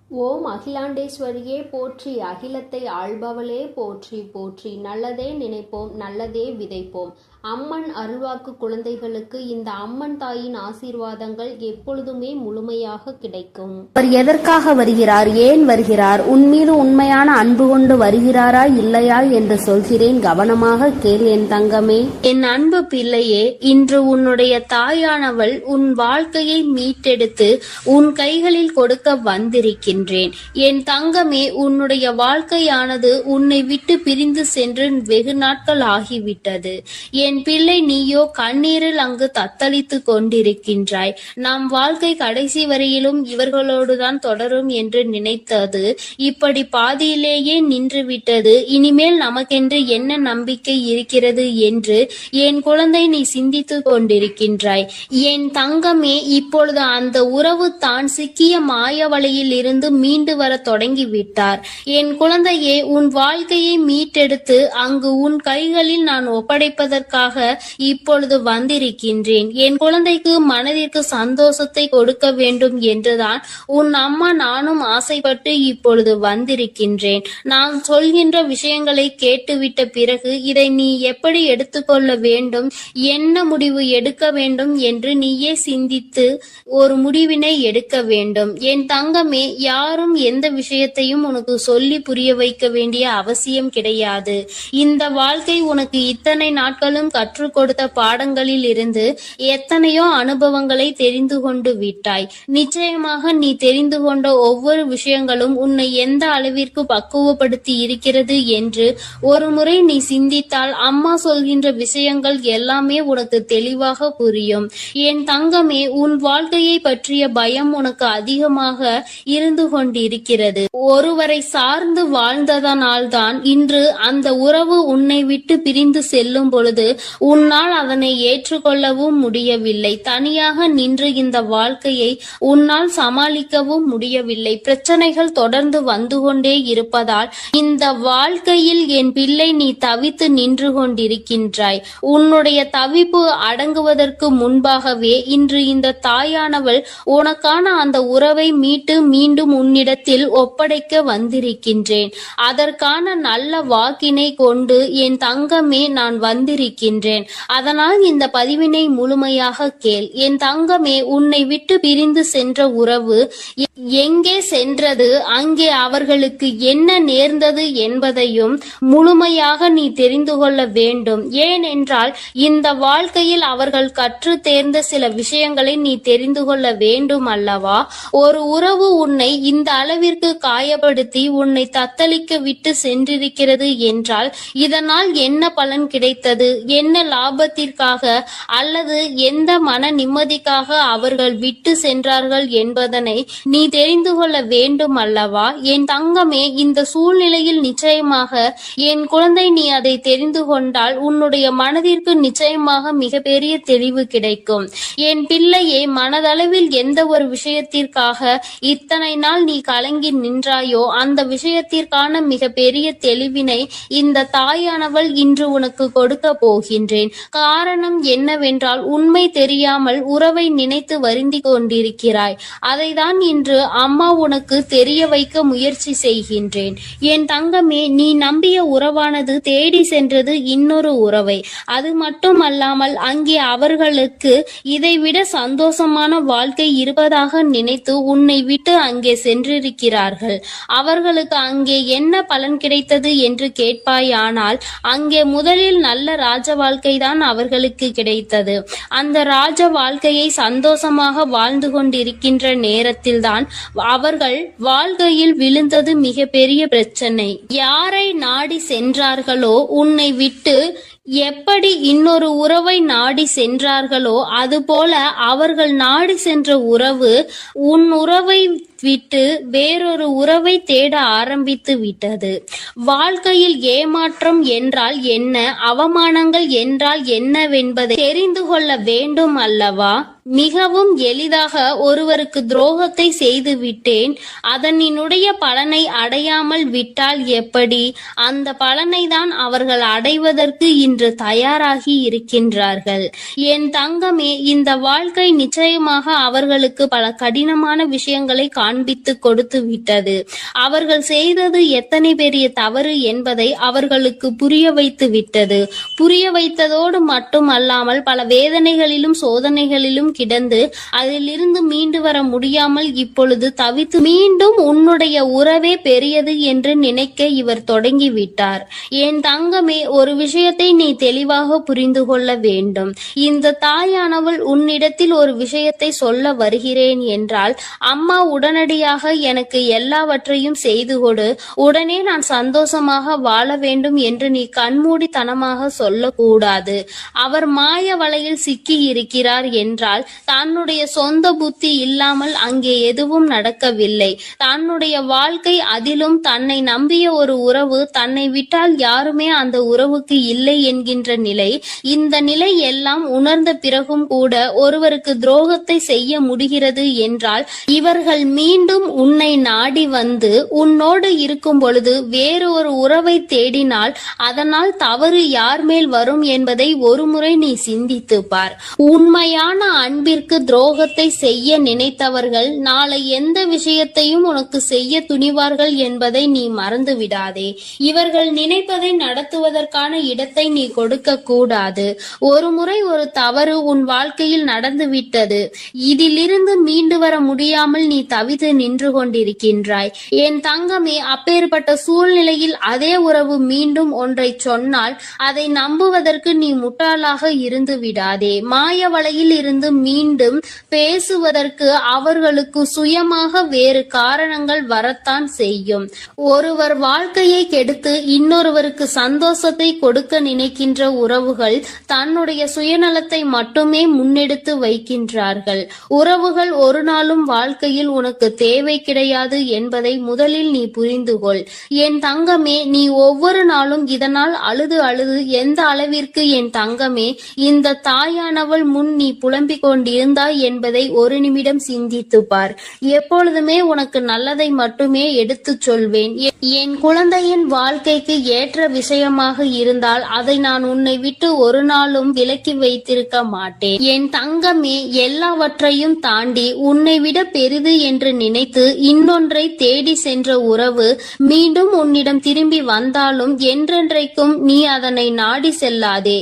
ஓம் அகிலாண்டேஸ்வரியே போற்றி, அகிலத்தை ஆள்பவளே போற்றி போற்றி. நல்லதே நினைப்போம், நல்லதே விதைப்போம். அம்மன் அருள்வாக்கு குழந்தைகளுக்கு இந்த அம்மன் தாயின் ஆசீர்வாதங்கள் எப்பொழுதுமே முழுமையாக கிடைக்கும். அவர் எதற்காக வருகிறார், ஏன் வருகிறார், உன் மீது உண்மையான அன்பு கொண்டு வருகிறாரா இல்லையா என்று சொல்கிறேன், கவனமாக கேள் என் தங்கமே. என் அன்பு பிள்ளையே, இன்று உன்னுடைய தாயானவள் உன் வாழ்க்கையை மீட்டெடுத்து உன் கைகளில் கொடுக்க வந்திருக்கின்றேன். என் தங்கமே, உன்னுடைய வாழ்க்கையானது உன்னை விட்டு பிரிந்து சென்று வெகு நாட்கள் ஆகிவிட்டது. என் பிள்ளை, நீயோ கண்ணீரில் அங்கு தத்தளித்து கொண்டிருக்கின்றாய். நம் வாழ்க்கை கடைசி வரையிலும் இவர்களோடுதான் தொடரும் என்று நினைத்தது இப்படி பாதியிலேயே நின்றுவிட்டது. இனிமேல் நமக்கென்று என்ன நம்பிக்கை இருக்கிறது என்று என் குழந்தை நீ சிந்தித்து கொண்டிருக்கின்றாய். என் தங்கமே, இப்பொழுது அந்த உறவு தான் சிக்கிய மாய வலையில் இருந்து மீண்டு வர தொடங்கிவிட்டார். என் குழந்தையே, உன் வாழ்க்கையை மீட்டெடுத்து அங்கு உன் கைகளில் நான் ஒப்படைப்பதற்காக இப்பொழுது வந்திருக்கின்றேன். என் குழந்தைக்கு மனதிற்கு சந்தோஷத்தை கொடுக்க வேண்டும் என்றுதான் உன் அம்மா நானும் ஆசைப்பட்டு இப்பொழுது வந்திருக்கின்றேன். நான் சொல்கின்ற விஷயங்களை கேட்டுவிட்ட பிறகு இதை நீ எப்படி எடுத்துக்கொள்ள வேண்டும், என்ன முடிவு எடுக்க வேண்டும் என்று நீயே சிந்தித்து ஒரு முடிவினை எடுக்க வேண்டும். என் தங்கமே, யாரும் எந்த விஷயத்தையும் உனக்கு சொல்லி புரிய வைக்க வேண்டிய அவசியம் கிடையாது. இந்த வாழ்க்கை உனக்கு இத்தனை நாட்களும் கற்றுக் கொடுத்த பாடங்களில் இருந்து எத்தனையோ அனுபவங்களை தெரிந்து கொண்டு விட்டாய். நிச்சயமாக நீ தெரிந்து கொண்ட ஒவ்வொரு விஷயங்களும் உன்னை எந்த அளவிற்கு பக்குவப்படுத்தி இருக்கிறது என்று ஒரு முறை நீ சிந்தித்தால் அம்மா சொல்கின்ற விஷயங்கள் எல்லாமே உனக்கு தெளிவாக புரியும். என் தங்கமே, உன் வாழ்க்கையை பற்றிய பயம் உனக்கு அதிகமாக இருந்து கொண்டிருக்கிறது. ஒருவரை சார்ந்து வாழ்ந்ததனால்தான் இன்று அந்த உறவு உன்னை விட்டு பிரிந்து செல்லும் பொழுது உன்னால் அதனை ஏற்றுக்கொள்ளவும் முடியவில்லை. தனியாக நின்று இந்த வாழ்க்கையை உன்னால் சமாளிக்கவும் முடியவில்லை. பிரச்சனைகள் தொடர்ந்து வந்து கொண்டே இருப்பதால் இந்த வாழ்க்கையில் என் பிள்ளை நீ தவித்து நின்று கொண்டிருக்கின்றாய். உன்னுடைய தவிப்பு அடங்குவதற்கு முன்பாகவே இன்று இந்த தாயானவள் உனக்கான அந்த உறவை மீட்டு மீண்டும் உன்னிடத்தில் ஒப்படைக்க வந்திருக்கின்றேன். அதற்கான நல்ல வாக்கினை கொண்டு என் தங்கமே நான் வந்திருக்கின்றேன். அதனால் இந்த பதிவினை முழுமையாக கேள். என் தங்கமே, உன்னை விட்டு பிரிந்து சென்ற உறவு எங்கே சென்றது, அங்கே அவர்களுக்கு என்ன நேர்ந்தது என்பதையும் முழுமையாக நீ தெரிந்து கொள்ள வேண்டும். ஏனென்றால் இந்த வாழ்க்கையில் அவர்கள் கற்று தேர்ந்த சில விஷயங்களை நீ தெரிந்து கொள்ள வேண்டும் அல்லவா? ஒரு உறவு உன்னை இந்த அளவிற்கு காயப்படுத்தி உன்னை தத்தளிக்க விட்டு சென்றிருக்கிறது என்றால் இதனால் என்ன பலன் கிடைத்தது, என்ன லாபத்திற்காக அல்லது எந்த மன நிம்மதிக்காக அவர்கள் விட்டு சென்றார்கள் என்பதனை நீ தெரிந்து கொள்ள வேண்டும் அல்லவா? என் தங்கமே, இந்த சூழ்நிலையில் நிச்சயமாக என் குழந்தை நீ அதை தெரிந்து கொண்டால் உன்னுடைய மனதிற்கு நிச்சயமாக மிகப்பெரிய தெளிவு கிடைக்கும். என் பிள்ளையே, மனதளவில் எந்த ஒரு விஷயத்திற்காக இத்தனை நாள் நீ கலங்கி நின்றாயோ அந்த விஷயத்திற்கான மிக பெரிய தெளிவினை இந்த தாயானவள் இன்று உனக்கு கொடுக்க போகின்றேன். காரணம் என்னவென்றால் உண்மை தெரியாமல் உறவை நினைத்து வருந்தி கொண்டிருக்கிறாய். அதைதான் இன்று அம்மா உனக்கு தெரிய வைக்க முயற்சி செய்கின்றேன். என் தங்கமே, நீ நம்பிய உறவானது தேடி சென்றது இன்னொரு உறவை. அது மட்டுமல்லாமல் அங்கே அவர்களுக்கு இதைவிட சந்தோஷமான வாழ்க்கை இருப்பதாக நினைத்து உன்னை விட்டு அங்கே சென்றிருக்கிறார்கள். அவர்களுக்கு அங்கே என்ன பலன் கிடைத்தது என்று கேட்பாயானால் அங்கே முதலில் நல்ல ராஜ வாழ்க்கை தான் அவர்களுக்கு கிடைத்தது. அந்த ராஜ வாழ்க்கையை சந்தோஷமாக வாழ்ந்து கொண்டிருக்கின்ற நேரத்தில்தான் அவர்கள் வாழ்க்கையில் விழுந்தது மிக பெரிய பிரச்சனை. யாரை நாடி சென்றார்களோ, உன்னை விட்டு எப்படி இன்னொரு உறவை நாடி சென்றார்களோ அதுபோல அவர்கள் நாடி சென்ற உறவு உன் உறவை விட்டு வேறொரு உறவை தேட ஆரம்பித்து விட்டது. வாழ்க்கையில் ஏமாற்றம் என்றால் என்ன, அவமானங்கள் என்றால் என்னவென்பதை தெரிந்து கொள்ள வேண்டும் அல்லவா? மிகவும் எளிதாக ஒருவருக்கு துரோகத்தை செய்து விட்டேன், அதனினுடைய பலனை அடையாமல் விட்டால் எப்படி? அந்த பலனை தான் அவர்கள் அடைவதற்கு இன்று தயாராகி இருக்கின்றார்கள். என் தங்கமே, இந்த வாழ்க்கை நிச்சயமாக அவர்களுக்கு பல கடினமான விஷயங்களை காண்பித்து கொடுத்து விட்டது. அவர்கள் செய்தது எத்தனை பெரிய தவறு என்பதை அவர்களுக்கு புரிய வைத்து விட்டது. புரிய வைத்ததோடு மட்டும் அல்லாமல் பல வேதனைகளிலும் சோதனைகளிலும் கிடந்து அதிலிருந்து மீண்டு வர முடியாமல் இப்பொழுது தவித்து மீண்டும் உன்னுடைய உறவே பெரியது என்று நினைக்க இவர் தொடங்கிவிட்டார். என் தங்கமே, ஒரு விஷயத்தை நீ தெளிவாக புரிந்து கொள்ள வேண்டும். இந்த தாயானவள் உன்னிடத்தில் ஒரு விஷயத்தை சொல்ல வருகிறேன் என்றால், அம்மா உடனடியாக எனக்கு எல்லாவற்றையும் செய்து கொடு, உடனே நான் சந்தோஷமாக வாழ வேண்டும் என்று நீ கண்மூடித்தனமாக சொல்லக்கூடாது. அவர் மாய வலையில் சிக்கி இருக்கிறார் என்றால் தன்னுடைய சொந்த புத்தி இல்லாமல் அங்கே எதுவும் நடக்கவில்லை. தன்னுடைய வாழ்க்கை, அதிலும் தன்னை நம்பிய ஒரு உறவு, தன்னை விட்டால் யாருமே அந்த உறவுக்கு இல்லை என்கின்ற நிலை, இந்த நிலை எல்லாம் உணர்ந்த பிறகும் கூட ஒருவருக்கு துரோகத்தை செய்ய முடிகிறது என்றால், இவர்கள் மீண்டும் உன்னை நாடி வந்து உன்னோடு இருக்கும் பொழுது வேறு ஒரு உறவை தேடினால் அதனால் தவறு யார் மேல் வரும் என்பதை ஒருமுறை நீ சிந்தித்து பார். உண்மையான அன்பிற்கு துரோகத்தை செய்ய நினைத்தவர்கள் நாளை எந்த விஷயத்தையும் உனக்கு செய்ய துணிவார்கள் என்பதை நீ மறந்து விடாதே. இவர்கள் நினைப்பதை நடத்துவதற்கான இடத்தை நீ கொடுக்க கூடாது. ஒரு முறை ஒரு தவறு உன் வாழ்க்கையில் நடந்து விட்டது. இதிலிருந்து மீண்டு வர முடியாமல் நீ தவித்து நின்று கொண்டிருக்கின்றாய். என் தங்கமே, அப்பேற்பட்ட சூழ்நிலையில் அதே உறவு மீண்டும் ஒன்றை சொன்னால் அதை நம்புவதற்கு நீ முட்டாளாக இருந்து விடாதே. மாய வலையில் இருந்து மீண்டும் பேசுவதற்கு அவர்களுக்கு சுயமாக வேறு காரணங்கள் வரத்தான் செய்யும். ஒருவர் வாழ்க்கையை கெடுத்து இன்னொருவருக்கு சந்தோஷத்தை கொடுக்க நினைக்கின்ற உறவுகள் தன்னுடைய சுயநலத்தை மட்டுமே முன்னெடுத்து வைக்கின்றார்கள். உறவுகள் ஒரு நாளும் வாழ்க்கையில் உனக்கு தேவை கிடையாது என்பதை முதலில் நீ புரிந்து கொள். என் தங்கமே, நீ ஒவ்வொரு நாளும் இதனால் அழுது அழுது எந்த அளவிற்கு என் தங்கமே இந்த தாயானவள் முன் நீ புலம்பிக் கொண்டிருந்தாய் என்பதை ஒரு நிமிடம் சிந்தித்து பார். எப்பொழுதுமே உனக்கு நல்லதை மட்டுமே எடுத்துச் சொல்வேன். என் குழந்தையின் வாழ்க்கைக்கு ஏற்ற விஷயமாக இருந்தால் அதை நான் உன்னை விட்டு ஒரு நாளும் விலக்கி வைத்திருக்க மாட்டேன். என் தங்கமே, எல்லாவற்றையும் தாண்டி உன்னை விட பெரிது என்று நினைத்து இன்னொன்றை தேடி சென்ற உறவு மீண்டும் உன்னிடம் திரும்பி வந்தாலும் என்றென்றைக்கும் நீ அதனை நாடி செல்லாதே.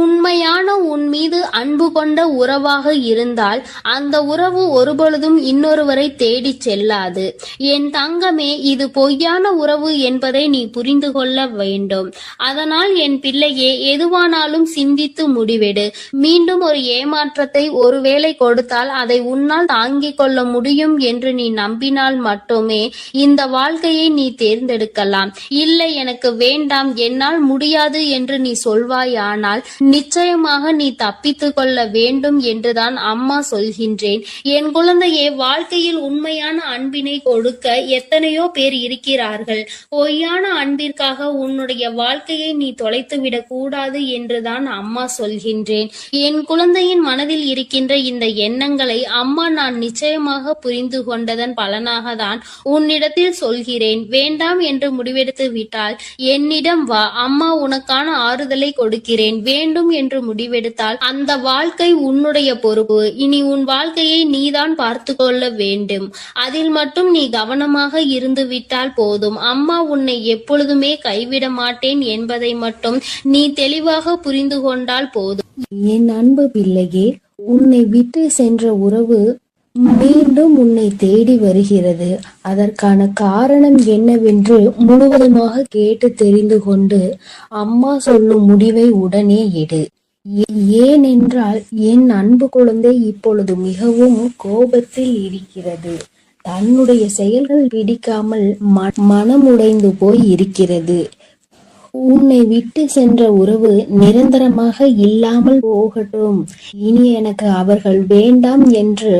உண்மையான உன் மீது அன்பு கொண்ட உறவாக இருந்தால் அந்த உறவு ஒருபொழுதும் இன்னொருவரை தேடி செல்லாது. என் தங்கமே, இது பொய்யான உறவு என்பதை நீ புரிந்து கொள்ள வேண்டும். அதனால் என் பிள்ளையே, எதுவானாலும் சிந்தித்து முடிவெடு. மீண்டும் ஒரு ஏமாற்றத்தை ஒருவேளை கொடுத்தால் அதை உன்னால் தாங்கிக் கொள்ள முடியும் என்று நீ நம்பினால் மட்டுமே இந்த வாழ்க்கையை நீ தேர்ந்தெடுக்கலாம். இல்லை, எனக்கு வேண்டாம், என்னால் முடியாது என்று நீ சொல்வாயானால் நிச்சயமாக நீ தப்பித்து கொள்ள வேண்டும் என்றுதான் அம்மா சொல்கின்றேன். என் குழந்தையே, வாழ்க்கையில் உண்மையான அன்பினை கொடுக்க எத்தனையோ பேர் இருக்கிறார்கள். பொய்யான அன்பிற்காக உன்னுடைய வாழ்க்கையை நீ தொலைத்துவிடக் கூடாது என்றுதான் அம்மா சொல்கின்றேன். என் குழந்தையின் மனதில் இருக்கின்ற இந்த எண்ணங்களை அம்மா நான் நிச்சயமாக புரிந்து கொண்டதன் பலனாக தான் உன்னிடத்தில் சொல்கிறேன். வேண்டாம் என்று முடிவெடுத்து விட்டால் என்னிடம் வா, அம்மா உனக்கான ஆறுதலை கொடுக்கிறேன். வேண்டும் என்று முடிவெடுத்தால் அந்த வாழ்க்கை உன்னுடைய பொறுப்பு. இனி உன் வாழ்க்கையை நீதான் பார்த்து கொள்ள வேண்டும். அதில் மட்டும் நீ கவனமாக இருந்து விட்டால் போதும். அம்மா உன்னை எப்பொழுதுமே கைவிட மாட்டேன் என்பதை மட்டும் நீ தெளிவாக புரிந்து கொண்டால் போதும். என் அன்பு பிள்ளையே, உன்னை விட்டு சென்ற உறவு மீண்டும் உன்னை தேடி வருகிறது. அதற்கான காரணம் என்னவென்று முழுவதுமாக கேட்டு தெரிந்து கொண்டு அம்மா சொல்லும் முடிவை உடனே எடு. ஏனென்றால் என் அன்பு குழந்தை இப்பொழுது மிகவும் கோபத்தில் இருக்கிறது. தன்னுடைய செயல்கள் பிடிக்காமல் மனமுடைந்து போய் இருக்கிறது. உன்னை விட்டு சென்ற உறவு நிரந்தரமாக இல்லாமல் போகட்டும். இனி எனக்கு அவர்கள் வேண்டாம் என்று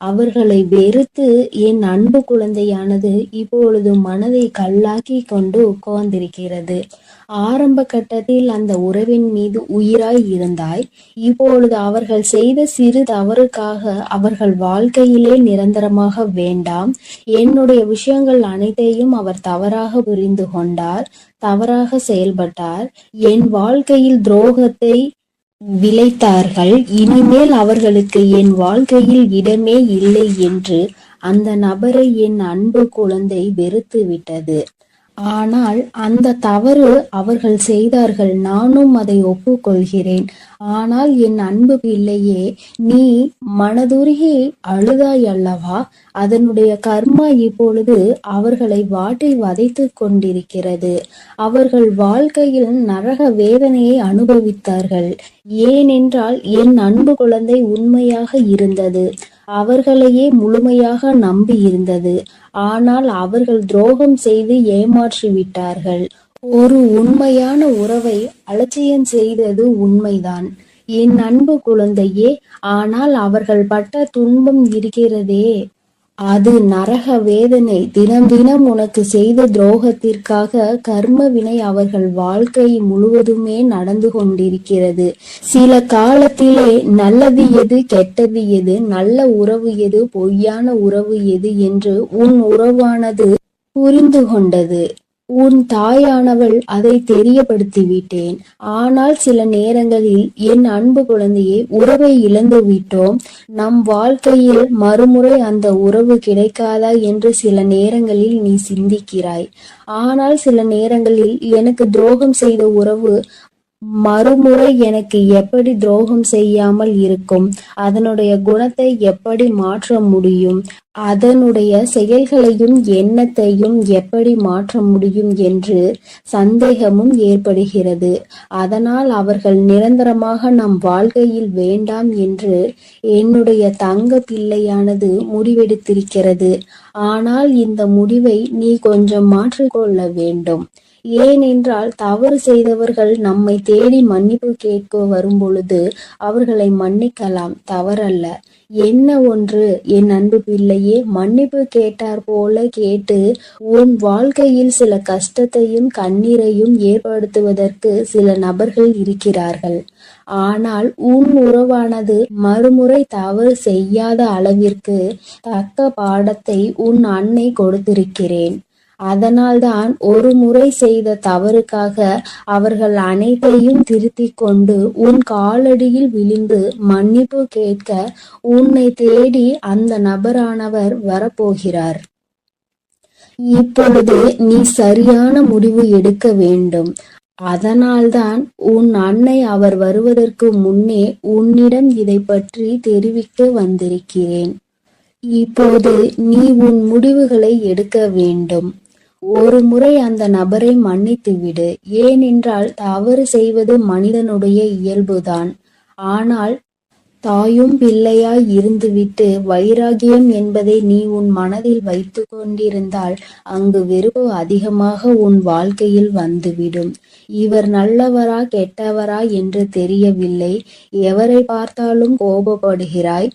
அவர்களை வெறுத்து என் அன்பு குழந்தையானது இப்பொழுது மனதை கல்லாக்கி கொண்டு உட்கார்ந்திருக்கிறது. ஆரம்ப கட்டத்தில் அந்த உறவின் மீது உயிராய் இருந்தாய். இப்பொழுது அவர்கள் செய்த சிறு தவறுக்காக அவர்கள் வாழ்க்கையிலே நிரந்தரமாக வேண்டாம். என்னுடைய விஷயங்கள் அனைத்தையும் அவர் தவறாக புரிந்து கொண்டார், தவறாக செயல்பட்டார், என் வாழ்க்கையில் துரோகத்தை விளைத்தார்கள். இனிமேல் அவர்களுக்கு என் வாழ்க்கையில் இடமே இல்லை என்று அந்த நபரை என் அன்பு குழந்தை வெறுத்து விட்டது. ஆனால் அந்த தவறு அவர்கள் செய்தார்கள், நானும் அதை ஒப்புக்கொள்கிறேன். ஆனால் என் அன்பு பிள்ளையே, நீ மனதுருகி அழுதாய் அல்லவா? அதனுடைய கர்மா இப்பொழுது அவர்களை வாட்டி வதைத்து கொண்டிருக்கிறது. அவர்கள் வாழ்க்கையில் நரக வேதனையை அனுபவித்தார்கள். ஏனென்றால் என் அன்பு குழந்தை உண்மையாக இருந்தது, அவர்களையே முழுமையாக நம்பி இருந்தது. ஆனால் அவர்கள் துரோகம் செய்து ஏமாற்றி விட்டார்கள். ஒரு உண்மையான உறவை அலட்சியம் செய்தது உண்மைதான் என் அன்பு குழந்தையே. ஆனால் அவர்கள் பட்ட துன்பம் இருக்கிறதே, அது நரக வேதனை. தினம் தினம் உனக்கு செய்த துரோகத்திற்காக கர்ம வினை அவர்கள் வாழ்க்கை முழுவதுமே நடந்து கொண்டிருக்கிறது. சில காலத்திலே நல்லது எது, கெட்டது எது, நல்ல உறவு எது, பொய்யான உறவு எது என்று உன் உறவானது புரிந்து கொண்டது. உன் தாயானவள் அதை தெரியப்படுத்திவிட்டேன். ஆனால் சில நேரங்களில் என் அன்பு குழந்தையை உறவை இழந்து விட்டோம், நம் வாழ்க்கையில் மறுமுறை அந்த உறவு கிடைக்காதா என்று சில நேரங்களில் நீ சிந்திக்கிறாய். ஆனால் சில நேரங்களில் எனக்கு துரோகம் செய்த உறவு மறுமுறை எனக்கு எப்படி துரோகம் செய்யாமல் இருக்கும், அதனுடைய குணத்தை எப்படி மாற்ற முடியும், அதனுடைய செயல்களையும் எண்ணத்தையும் எப்படி மாற்ற முடியும் என்று சந்தேகமும் ஏற்படுகிறது. அதனால் அவர்கள் நிரந்தரமாக நம் வாழ்க்கையில் வேண்டாம் என்று என்னுடைய தங்க பிள்ளையானது முடிவெடுத்திருக்கிறது. ஆனால் இந்த முடிவை நீ கொஞ்சம் மாற்றிக்கொள்ள வேண்டும். ஏனென்றால் தவறு செய்தவர்கள் நம்மை தேடி மன்னிப்பு கேட்க வரும் பொழுது அவர்களை மன்னிக்கலாம், தவறல்ல. என்ன ஒன்று என் அன்பு பிள்ளையே, மன்னிப்பு கேட்டார் போல கேட்டு உன் வாழ்க்கையில் சில கஷ்டத்தையும் கண்ணீரையும் ஏற்படுத்துவதற்கு சில நபர்கள் இருக்கிறார்கள். ஆனால் உன் உறவானது மறுமுறை தவறு செய்யாத அளவிற்கு தக்க பாடத்தை உன் அன்னை கொடுத்திருக்கிறேன். அதனால்தான் ஒரு முறை செய்த தவறுக்காக அவர்கள் அனைத்தையும் திருத்திக் கொண்டு உன் காலடியில் விழுந்து மன்னிப்பு கேட்க உன்னை தேடி அந்த நபரானவர் வரப்போகிறார். இப்பொழுது நீ சரியான முடிவு எடுக்க வேண்டும். அதனால்தான் உன் அன்னை அவர் வருவதற்கு முன்னே உன்னிடம் இதை பற்றி தெரிவிக்க வந்திருக்கிறேன். இப்போது நீ உன் முடிவுகளை எடுக்க வேண்டும். ஒரு முறை அந்த நபரை மன்னித்து விடு. ஏனென்றால் தவறு செய்வது மனிதனுடைய இயல்புதான். ஆனால் தாயும் பிள்ளையாய் இருந்துவிட்டு வைராகியம் என்பதை நீ உன் மனதில் வைத்து கொண்டிருந்தால் அங்கு வெறுப்பு அதிகமாக உன் வாழ்க்கையில் வந்துவிடும். இவர் நல்லவரா கெட்டவரா என்று தெரியவில்லை, எவரை பார்த்தாலும் கோபப்படுகிறாய்.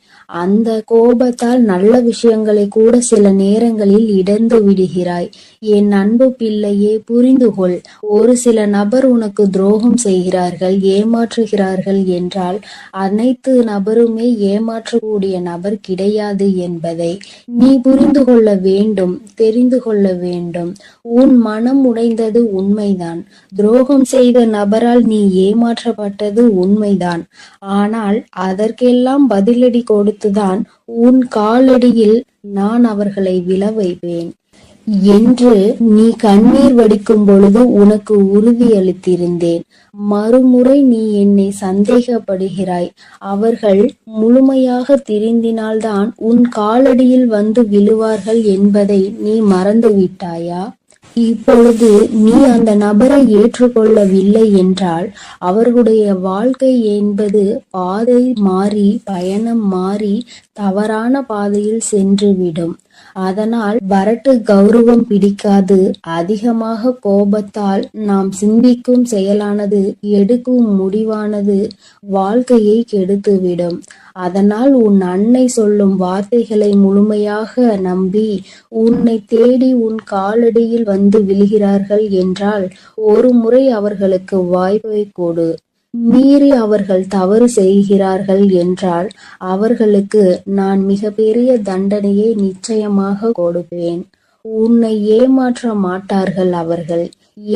அந்த கோபத்தால் நல்ல விஷயங்களை கூட சில நேரங்களில் இழந்து விடுகிறாய். என் அன்பு பிள்ளையே, புரிந்து கொள். ஒரு சில நபர் உனக்கு துரோகம் செய்கிறார்கள், ஏமாற்றுகிறார்கள் என்றால் அனைத்து நபருமே ஏமாற்றக்கூடிய நபர் கிடையாது என்பதை நீ புரிந்து கொள்ள வேண்டும், தெரிந்து கொள்ள வேண்டும். உன் மனம் உடைந்தது உண்மைதான். துரோகம் செய்த நபரால் நீ ஏமாற்றப்பட்டது உண்மைதான். ஆனால் அதற்கெல்லாம் பதிலடி கொடுத்துதான் உன் காலடியில் நான் அவர்களை விழ வைப்பேன் என்று நீ கண்ணீர் வடிக்கும் பொழுது உனக்கு உறுதியளித்திருந்தேன். மறுமுறை நீ என்னை சந்தேகப்படுகிறாய். அவர்கள் முழுமையாக திருந்தினால்தான் உன் காலடியில் வந்து விழுவார்கள் என்பதை நீ மறந்து விட்டாயா? இப்பொழுது நீ அந்த நபரை ஏற்றுக்கொள்ளவில்லை என்றால் அவர்களுடைய வாழ்க்கை என்பது பாதை மாறி, பயணம் மாறி தவறான பாதையில் சென்றுவிடும். அதனால் வரட்டு கௌரவம் பிடிக்காது. அதிகமாக கோபத்தால் நாம் சிந்திக்கும் செயலானது, எடுக்கும் முடிவானது வாழ்க்கையை கெடுத்துவிடும். அதனால் உன் அன்னை சொல்லும் வார்த்தைகளை முழுமையாக நம்பி உன்னை தேடி உன் காலடியில் வந்து விழுகிறார்கள் என்றால் ஒரு முறை அவர்களுக்கு வாய்ப்பை கொடு. மீறி அவர்கள் தவறு செய்கிறார்கள் என்றால் அவர்களுக்கு நான் மிகப்பெரிய தண்டனையை நிச்சயமாக கொடுப்பேன். உன்னை ஏமாற்ற மாட்டார்கள் அவர்கள்.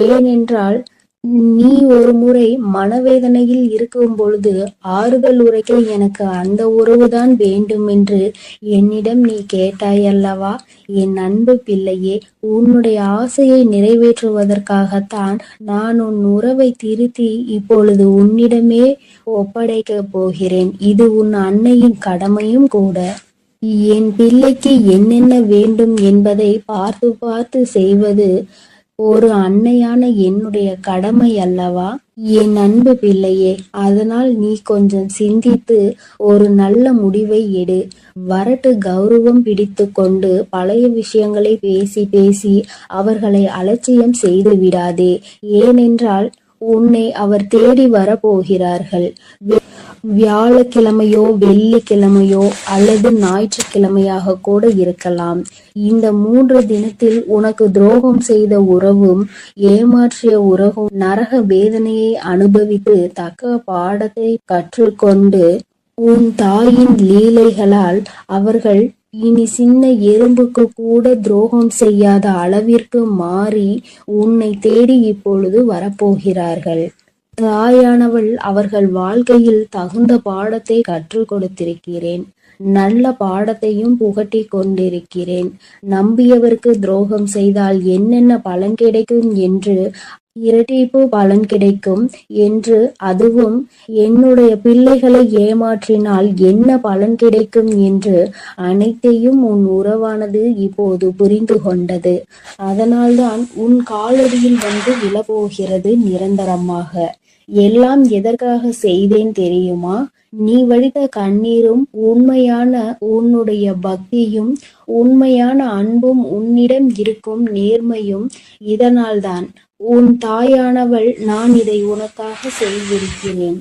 ஏனென்றால் நீ ஒரு முறை மனவேதனையில் இருக்கும் பொழுது ஆறுதல் உரைக்க எனக்கு அந்த உறவுதான் வேண்டும் என்று என்னிடம் நீ கேட்டாயல்லவா? என் அன்பு பிள்ளையே, உன்னுடைய ஆசையை நிறைவேற்றுவதற்காகத்தான் நான் உன் உறவை திருத்தி இப்பொழுது உன்னிடமே ஒப்படைக்கப் போகிறேன். இது உன் அன்னையின் கடமையும் கூட. என் பிள்ளைக்கு என்னென்ன வேண்டும் என்பதை பார்த்து பார்த்து செய்வது ஒரு அன்னையான என்னுடைய கடமை அல்லவா? என் அன்பு பிள்ளையே, அதனால் நீ கொஞ்சம் சிந்தித்து ஒரு நல்ல முடிவை எடு. வரட்டு கௌரவம் பிடித்து கொண்டு பழைய விஷயங்களை பேசி பேசி அவர்களை அலட்சியம் செய்து விடாதே. ஏனென்றால் உன்னை அவர் தேடி வரப்போகிறார்கள். வியாழக்கிழமையோ வெள்ளிக்கிழமையோ அல்லது ஞாயிற்றுக்கிழமையாக கூட இருக்கலாம். இந்த 3 தினத்தில் உனக்கு துரோகம் செய்த உறவும் ஏமாற்றிய உறவும் நரக வேதனையை அனுபவித்து தக்க பாடத்தை கற்றுக்கொண்டு உன் தாயின் லீலைகளால் அவர்கள் இனி சின்ன எறும்புக்கு கூட துரோகம் செய்யாத அளவிற்கு மாறி உன்னை தேடி இப்பொழுது வரப்போகிறார்கள். தாயானவள் அவர்கள் வாழ்க்கையில் தகுந்த பாடத்தை கற்றுக் கொடுத்திருக்கிறேன். நல்ல பாடத்தையும் புகட்டி கொண்டிருக்கிறேன். நம்பியவருக்கு துரோகம் செய்தால் என்னென்ன பலன் கிடைக்கும் என்று, இரட்டிப்பு பலன் கிடைக்கும் என்று, அதுவும் என்னுடைய பிள்ளைகளை ஏமாற்றினால் என்ன பலன் கிடைக்கும் என்று அனைத்தையும் உன் உறவானது இப்போது புரிந்து கொண்டது. அதனால்தான் உன் காலடியில் வந்து விழப்போகிறது நிரந்தரமாக. எல்லாம் எதற்காக செய்தேன் தெரியுமா? நீ வடித்த கண்ணீரும் உண்மையான உன்னுடைய பக்தியும் உண்மையான அன்பும் உன்னிடம் இருக்கும் நேர்மையும் இதனால்தான். உன் தாயானவள் நான் இதை உனக்காக செய்திருக்கிறேன்.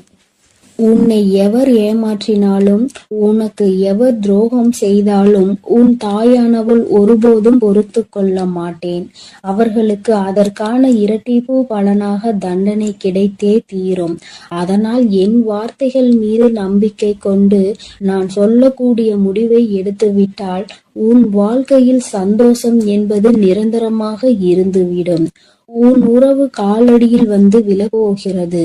உன்னை எவர் ஏமாற்றினாலும் உனக்கு எவர் துரோகம் செய்தாலும் உன் தாயானவள் ஒருபோதும் பொறுத்து கொள்ள மாட்டேன். அவர்களுக்கு அதற்கான இரட்டிப்பு பலனாக தண்டனை கிடைத்தே தீரும். அதனால் என் வார்த்தைகள் மீது நம்பிக்கை கொண்டு நான் சொல்லக்கூடிய முடிவை எடுத்துவிட்டால் உன் வாழ்க்கையில் சந்தோஷம் என்பது நிரந்தரமாக இருந்துவிடும். உன் உறவு காலடியில் வந்து விழப்போகிறது.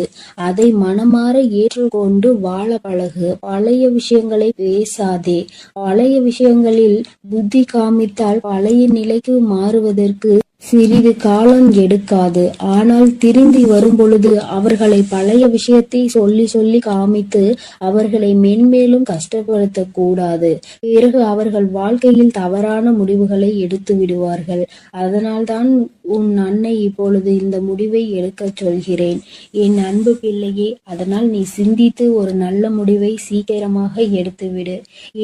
அதை மனமாற ஏற்றுக்கொண்டு வாழ பழகு. பழைய விஷயங்களை பேசாதே. பழைய விஷயங்களில் புத்தி காமித்தால் பழைய நிலைக்கு மாறுவதற்கு சிறிது காலம் எடுக்காது. ஆனால் திரும்பி வரும் பொழுது அவர்களை பழைய விஷயத்தை சொல்லி சொல்லி காமித்து அவர்களை மென்மேலும் கஷ்டப்படுத்த கூடாது. பிறகு அவர்கள் வாழ்க்கையில் தவறான முடிவுகளை எடுத்து விடுவார்கள். அதனால்தான் உன் அன்னை இப்பொழுது இந்த முடிவை எடுக்க சொல்கிறேன். என் அன்பு பிள்ளையே, அதனால் நீ சிந்தித்து ஒரு நல்ல முடிவை சீக்கிரமாக எடுத்துவிடு.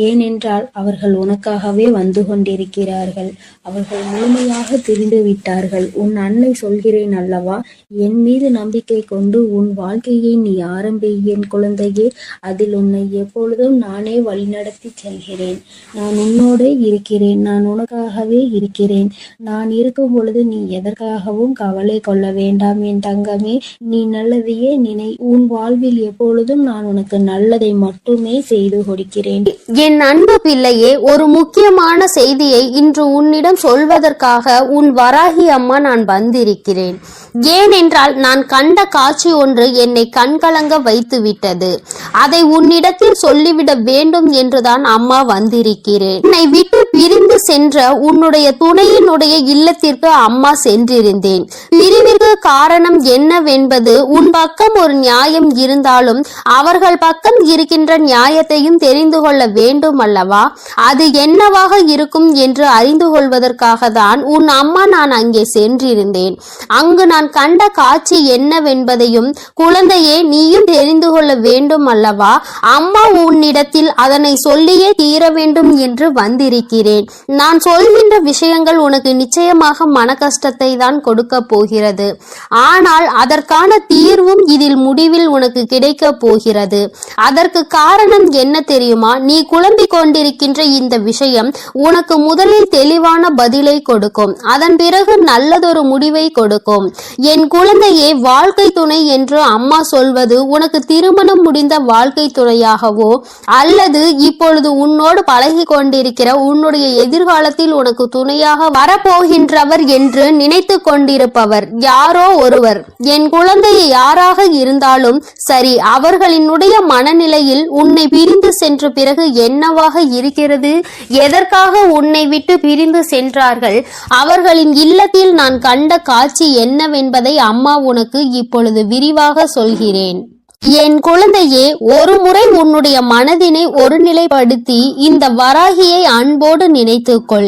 ஏனென்றால் அவர்கள் உனக்காகவே வந்து கொண்டிருக்கிறார்கள். அவர்கள் முழுமையாக தெரிந்து விட்டார்கள். உன் அன்னை சொல்கிறேன் அல்லவா, என் மீது நம்பிக்கை கொண்டு உன் வாழ்க்கையை நீ ஆரம்பி என் குழந்தையே. அதில் உன்னை எப்பொழுதும் நானே வழிநடத்தி செல்கிறேன். நான் உன்னோடு இருக்கிறேன். நான் உனக்காகவே இருக்கிறேன். நான் இருக்கும் பொழுது நீ எதற்காகவும் கவலை கொள்ள வேண்டாம் என் தங்கமே. நீ நல்லதையே நினை. உன் வாழ்வில் எப்பொழுதும் நான் உனக்கு நல்லதை மட்டுமே செய்து கொடுக்கிறேன். என் அன்பு பிள்ளையே, ஒரு முக்கியமான செய்தியை இன்று உன்னிடம் சொல்வதற்காக உன் வராகி அம்மா நான் வந்திருக்கிறேன். ஏனென்றால் நான் கண்ட காட்சி ஒன்று என்னை கண்கலங்க வைத்து விட்டது. அதை உன்னிடத்தில் சொல்லிவிட வேண்டும் என்றுதான் அம்மா வந்திருக்கிறேன். என்னை விட்டு பிரிந்து சென்ற உன்னுடைய துணையினுடைய இல்லத்திற்கு அம்மா சென்றிருந்தேன். பிரிவிற்கு காரணம் என்னவென்பது உன் பக்கம் ஒரு நியாயம் இருந்தாலும் அவர்கள் பக்கம் இருக்கின்ற நியாயத்தையும் தெரிந்து கொள்ள வேண்டும் அல்லவா? அது என்னவாக இருக்கும் என்று அறிந்து கொள்வதற்காக தான் உன் அம்மா நான் அங்கே சென்றிருந்தேன். அங்கு நான் கண்ட காட்சி என்னவென்பதையும் குழந்தையே நீயும் தெரிந்து கொள்ள வேண்டும் அல்லவா? அம்மா உன்னிடத்தில் அதனை சொல்லியே தீர வேண்டும் என்று வந்திருக்கிறேன். நான் சொல்கின்ற விஷயங்கள் உனக்கு நிச்சயமாக மன கஷ்டத்தை தான் கொடுக்க போகிறது. ஆனால் அதற்கான தீர்வும் இதில் முடிவில் உனக்கு கிடைக்க போகிறது. அதற்கு காரணம் என்ன தெரியுமா? நீ குழம்பிக் கொண்டிருக்கின்ற இந்த விஷயம் உனக்கு முதலில் தெளிவான பதிலை கொடுக்கும். அதன் பிறகு நல்லதொரு முடிவை கொடுக்கும். என் குழந்தையே, வாழ்க்கை துணை என்று அம்மா சொல்வது உனக்கு திருமணம் முடிந்த வாழ்க்கை துணையாகவோ அல்லது இப்பொழுது உன்னோடு பழகி கொண்டிருக்கிற உன்னுடைய உன்னுடைய எதிர்காலத்தில் உனக்கு துணையாக வரப்போகின்றவர் என்று நினைத்து கொண்டிருப்பவர் யாரோ ஒருவர். என் குழந்தையை யாராக இருந்தாலும் சரி, அவர்களினுடைய மனநிலையில் உன்னை பிரிந்து சென்ற பிறகு என்னவாக இருக்கிறது, எதற்காக உன்னை விட்டு பிரிந்து சென்றார்கள், அவர்களின் இல்லத்தில் நான் கண்ட காட்சி என்னவென்பதை அம்மா உனக்கு இப்பொழுது விரிவாக சொல்கிறேன். என் குழந்தையே, ஒரு முறை உன்னுடைய மனதினை ஒருநிலைப்படுத்தி இந்த வராகியை அன்போடு நினைத்துக்கொள்.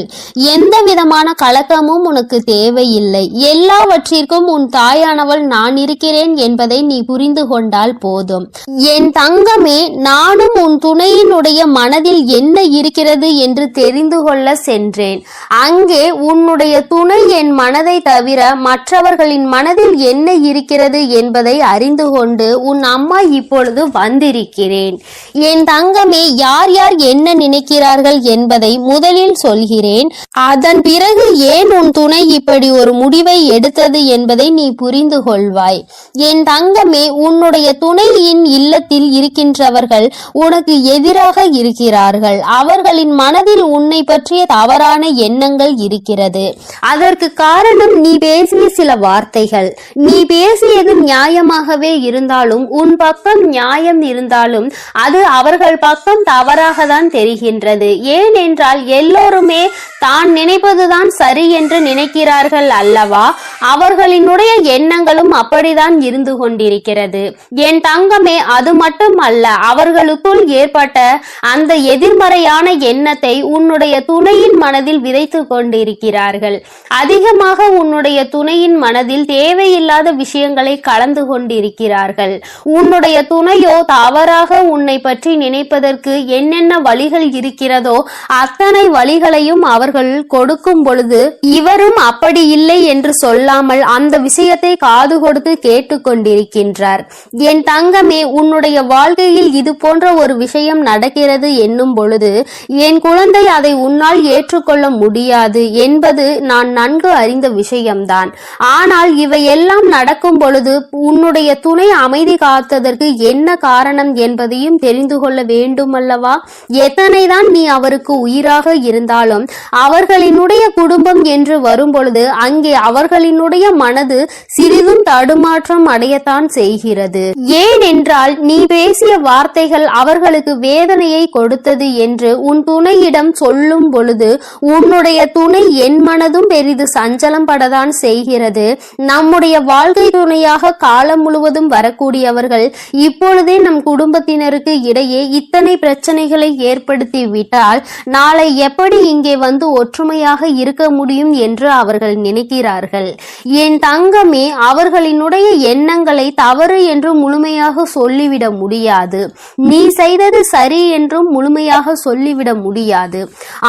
எந்த விதமான கலக்கமும் உனக்கு தேவையில்லை. எல்லாவற்றிற்கும் உன் தாயானவள் நான் இருக்கிறேன் என்பதை நீ புரிந்து கொண்டால் போதும். என் தங்கமே, நானும் உன் துணையினுடைய மனதில் என்ன இருக்கிறது என்று தெரிந்து கொள்ள சென்றேன். அங்கே உன்னுடைய துணை என் மனதை தவிர மற்றவர்களின் மனதில் என்ன இருக்கிறது என்பதை அறிந்து கொண்டு உன் அம்மா இப்பொழுது வந்திருக்கிறேன். என் தங்கமே, யார் யார் என்ன நினைக்கிறார்கள் என்பதை முதலில் சொல்கிறேன். அதன் பிறகு ஏன் உன் துணை இப்படி ஒரு முடிவை எடுத்தது என்பதை நீ புரிந்து கொள்வாய். என் தங்கமே, உன்னுடைய துணையின் இல்லத்தில் இருக்கின்றவர்கள் உனக்கு எதிராக இருக்கிறார்கள். அவர்களின் மனதில் உன்னை பற்றிய தவறான எண்ணங்கள் இருக்கிறது. அதற்கு காரணம் நீ பேசிய சில வார்த்தைகள். நீ பேசியது நியாயமாகவே இருந்தாலும், உன் பக்கம் நியாயம் இருந்தாலும் அது அவர்கள் பக்கம் தவறாக தான் தெரிகின்றது. ஏனென்றால் எல்லோருமே தான் நினைப்பதுதான் சரி என்று நினைக்கிறார்கள் அல்லவா? அவர்களினுடைய எண்ணங்களும் அப்படிதான் இருந்து கொண்டிருக்கிறது. என் தங்கமே, அது மட்டும் அல்ல, அவர்களுக்குள் ஏற்பட்ட அந்த எதிர்மறையான எண்ணத்தை உன்னுடைய துணையின் மனதில் விதைத்து கொண்டிருக்கிறார்கள். அதிகமாக உன்னுடைய துணையின் மனதில் தேவையில்லாத விஷயங்களை கலந்து கொண்டிருக்கிறார்கள். உன்னுடைய துணையோ தவறாக உன்னை பற்றி நினைப்பதற்கு என்னென்ன வழிகள் இருக்கிறதோ அத்தனை வழிகளையும் அவர்கள் கொடுக்கும் பொழுது இவரும் அப்படி இல்லை என்று சொல்லாமல் அந்த விஷயத்தை காது கொடுத்து கேட்டுக்கொண்டிருக்கின்றார். என் தங்கமே, உன்னுடைய வாழ்க்கையில் இது போன்ற ஒரு விஷயம் நடக்கிறது என்னும் பொழுது என் குழந்தை அதை உன்னால் ஏற்றுக்கொள்ள முடியாது என்பது நான் நன்கு அறிந்த விஷயம்தான். ஆனால் இவையெல்லாம் நடக்கும் பொழுது உன்னுடைய துணை அமைதி காத்ததற்கு என்ன காரணம் என்பதையும் தெரிந்து கொள்ள வேண்டும் அல்லவா? எத்தனைதான் நீ அவருக்கு உயிராக இருந்தாலும் அவர்களினுடைய குடும்பம் என்று வரும்பொழுது அங்கே அவர்களினுடைய மனது சிறிதும் தடுமாற்றம் அடையத்தான் செய்கிறது. ஏனென்றால் நீ பேசிய வார்த்தைகள் அவர்களுக்கு வேதனையை கொடுத்தது என்று உன் துணையிடம் சொல்லும் பொழுது உன்னுடைய துணை என் மனதும் பெரிது சஞ்சலம் படத்தான் செய்கிறது. நம்முடைய வாழ்க்கை துணையாக காலம் முழுவதும் வரக்கூடியவர்கள் இப்பொழுதே நம் குடும்பத்தினருக்கு இடையே இத்தனை பிரச்சனைகளை ஏற்படுத்தி விட்டால் நாளை எப்படி இங்கே வந்து ஒற்றுமையாக இருக்க முடியும் என்று அவர்கள் நினைக்கிறார்கள். என் தங்கமே, அவர்களினுடைய எண்ணங்களை தவறு என்று முழுமையாக சொல்லிவிட முடியாது. நீ செய்தது சரி என்றும் முழுமையாக சொல்லிவிட முடியாது.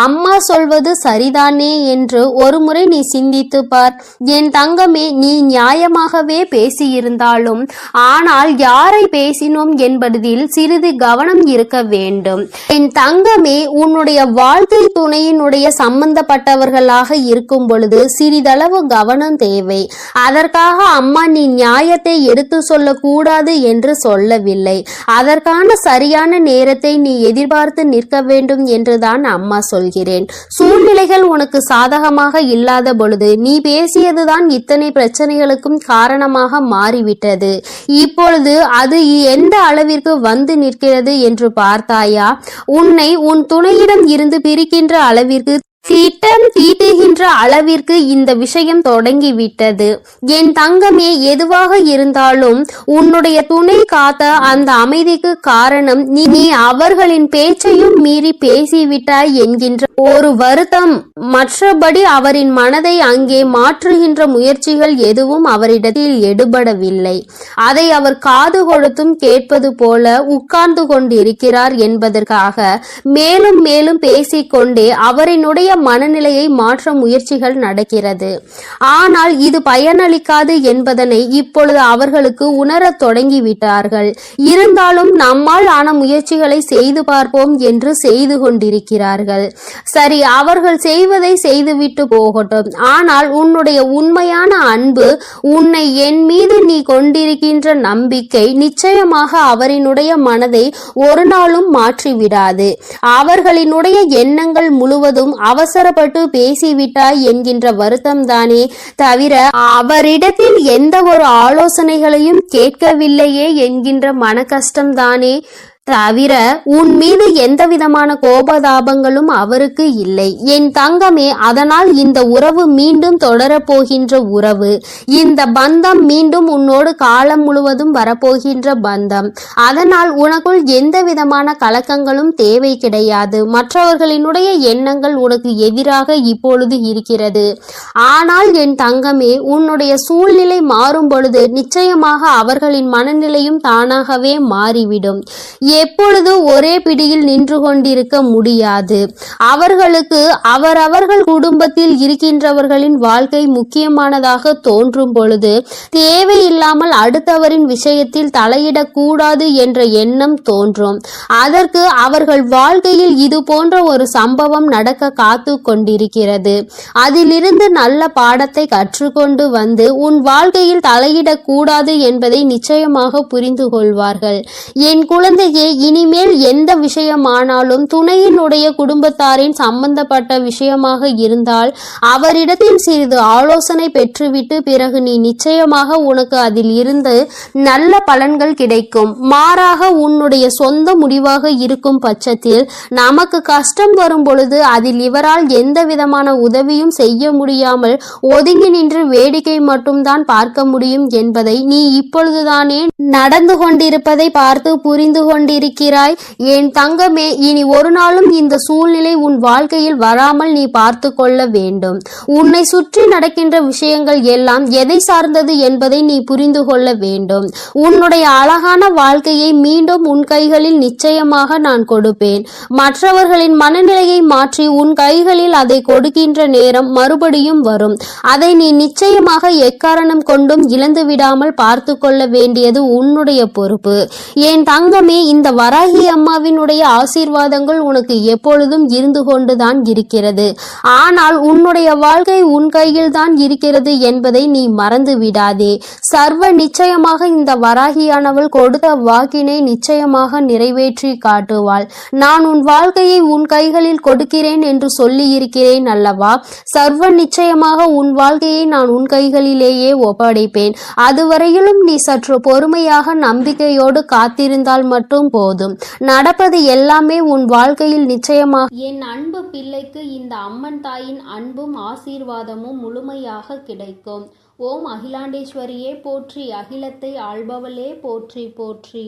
அம்மா சொல்வது சரிதானே என்று ஒரு முறை நீ சிந்தித்து பார். என் தங்கமே, நீ நியாயமாகவே பேசியிருந்தாலும் ஆனால் யாரை பேசினோம் என்பதில் சிறிது கவனம் இருக்க வேண்டும். என் தங்கமே, உன்னுடைய வாழ்க்கை துணையினுடைய சம்பந்தப்பட்டவர்களாக இருக்கும் பொழுது சிறிதளவு கவனம் தேவை. அதற்காக அம்மா நீ நியாயத்தை எடுத்து சொல்லக்கூடாது என்று சொல்லவில்லை. அதற்கான சரியான நேரத்தை நீ எதிர்பார்த்து நிற்க வேண்டும் என்றுதான் அம்மா சொல்கிறேன். சூழ்நிலைகள் உனக்கு சாதகமாக இல்லாத பொழுது நீ பேசியதுதான் இத்தனை பிரச்சனைகளுக்கும் காரணமாக மாறிவிட்டது. இப்பொழுது அது எந்த அளவிற்கு வந்து நிற்கிறது என்று பார்த்தாயா? உன்னை உன் துணையிடம் இருந்து பிரிக்கின்ற அளவிற்கு திட்டம் தீட்டுகின்ற அளவிற்கு இந்த விஷயம் தொடங்கிவிட்டது. என் தங்கமே, எதுவாக இருந்தாலும் உன்னுடைய துணை காத்த அந்த அமைதிக்கு காரணம் நீ அவர்களின் பேச்சையும் மீறி பேசிவிட்டாய் என்கின்ற ஒரு வருத்தம். மற்றபடி அவரின் மனதை அங்கே மாற்றுகின்ற முயற்சிகள் எதுவும் அவரிடத்தில் எடுபடவில்லை. அதை அவர் காது கொடுத்தும் கேட்பது போல உட்கார்ந்து கொண்டிருக்கிறார் என்பதற்காக மேலும் மேலும் பேசிக்கொண்டே அவரினுடைய மனநிலையை மாற்ற முயற்சிகள் நடக்கிறது. ஆனால் இது பயனளிக்காது என்பதனை இப்பொழுது அவர்களுக்கு உணரத் தொடங்கிவிட்டார்கள். இருந்தாலும் நம்மால் ஆன முயற்சிகளை செய்து பார்ப்போம் என்று செய்து கொண்டிருக்கிறார்கள். சரி, அவர்கள் செய்வதை செய்துவிட்டு போகட்டும். ஆனால் உன்னுடைய உண்மையான அன்பு, உன்னை என் மீது நீ கொண்டிருக்கின்ற நம்பிக்கை நிச்சயமாக அவரினுடைய மனதை ஒரு நாளும் மாற்றிவிடாது. அவர்களினுடைய எண்ணங்கள் முழுவதும் அவசரப்பட்டு பேசிவிட்டாய் என்கின்ற வருத்தம் தானே தவிர அவரிடத்தில் எந்த ஒரு ஆலோசனைகளையும் கேட்கவில்லையே என்கின்ற மன கஷ்டம்தானே தவிர உன் மீது எந்த விதமான கோபதாபங்களும் அவருக்கு இல்லை. என் தங்கமே, அதனால் இந்த உறவு மீண்டும் தொடரப்போகின்ற உறவு. இந்த பந்தம் மீண்டும் உன்னோடு காலம் முழுவதும் வரப்போகின்ற பந்தம். அதனால் உனக்குள் எந்த விதமான கலக்கங்களும் தேவை கிடையாது. மற்றவர்களினுடைய எண்ணங்கள் உனக்கு எதிராக இப்பொழுது இருக்கிறது. ஆனால் என் தங்கமே, உன்னுடைய சூழ்நிலை மாறும் பொழுது நிச்சயமாக அவர்களின் மனநிலையும் தானாகவே மாறிவிடும். எப்பொழுது ஒரே பிடியில் நின்று கொண்டிருக்க முடியாது. அவர்களுக்கு அவரவர்கள் குடும்பத்தில் இருக்கின்றவர்களின் வாழ்க்கை முக்கியமானதாக தோன்றும் பொழுது தேவையில்லாமல் அடுத்தவரின் விஷயத்தில் தலையிடக்கூடாது என்ற எண்ணம் தோன்றும். அதற்கு அவர்கள் வாழ்க்கையில் இது போன்ற ஒரு சம்பவம் நடக்க காத்து கொண்டிருக்கிறது. அதிலிருந்து நல்ல பாடத்தை கற்றுக்கொண்டு வந்து உன் வாழ்க்கையில் தலையிடக்கூடாது என்பதை நிச்சயமாக புரிந்து கொள்வார்கள். என் குழந்தையே, இனிமேல் எந்த விஷயமானாலும் துணையினுடைய குடும்பத்தாரின் சம்பந்தப்பட்ட விஷயமாக இருந்தால் அவரிடத்தில் சிறிது ஆலோசனை பெற்றுவிட்டு பிறகு நீ நிச்சயமாக உனக்கு அதில் இருந்து நல்ல பலன்கள் கிடைக்கும். மாறாக உன்னுடைய சொந்த முடிவாக இருக்கும் பட்சத்தில் நமக்கு கஷ்டம் வரும் பொழுது அதில் இவரால் எந்த விதமான உதவியும் செய்ய முடியாமல் ஒதுங்கி நின்று வேடிக்கை மட்டும்தான் பார்க்க முடியும் என்பதை நீ இப்பொழுதுதானே நடந்து கொண்டிருப்பதை பார்த்து புரிந்து கொண்டிருக்கிறாய். என் தங்கமே, இனி ஒரு நாளும் இந்த சூழ்நிலை உன் வாழ்க்கையில் வராமல் நீ பார்த்து கொள்ள வேண்டும். உன்னை சுற்றி நடக்கின்ற விஷயங்கள் எல்லாம் எதை சார்ந்தது என்பதை நீ புரிந்து கொள்ள வேண்டும். உன்னுடைய அழகான வாழ்க்கையை மீண்டும் உன் கைகளில் நிச்சயமாக நான் கொடுப்பேன். மற்றவர்களின் மனநிலையை மாற்றி உன் கைகளில் அதை கொடுக்கின்ற நேரம் மறுபடியும் வரும். அதை நீ நிச்சயமாக எக்காரணம் கொண்டும் இழந்து விடாமல் பார்த்து கொள்ள வேண்டியது உன்னுடைய பொறுப்பு. என் தங்கமே, இந்த வராகி அம்மாவினுடைய ஆசீர்வாதங்கள் உனக்கு எப்பொழுதும் இருந்து கொண்டுதான் இருக்கிறது. ஆனால் உன்னுடைய வாழ்க்கை உன் கையில் தான் இருக்கிறது என்பதை நீ மறந்து விடாதே. சர்வ நிச்சயமாக இந்த வராகியானவள் கொடுத்த வாக்கினை நிச்சயமாக நிறைவேற்றி காட்டுவாள். நான் உன் வாழ்க்கையை உன் கைகளில் கொடுக்கிறேன் என்று சொல்லி இருக்கிறேன் அல்லவா? சர்வ நிச்சயமாக உன் வாழ்க்கையை நான் உன் கைகளிலேயே ஒப்படைப்பேன். அதுவரையிலும் நீ சற்று பொறுமையாக நம்பிக்கையோடு காத்திருந்தால் மட்டும் போதும். நடப்பது எல்லாமே உன் வாழ்க்கையில் நிச்சயமாக. என் அன்பு பிள்ளைக்கு இந்த அம்மன் தாயின் அன்பும் ஆசீர்வாதமும் முழுமையாக கிடைக்கும். ஓம் அகிலாண்டேஸ்வரியே போற்றி, அகிலத்தை ஆள்பவளே போற்றி போற்றி.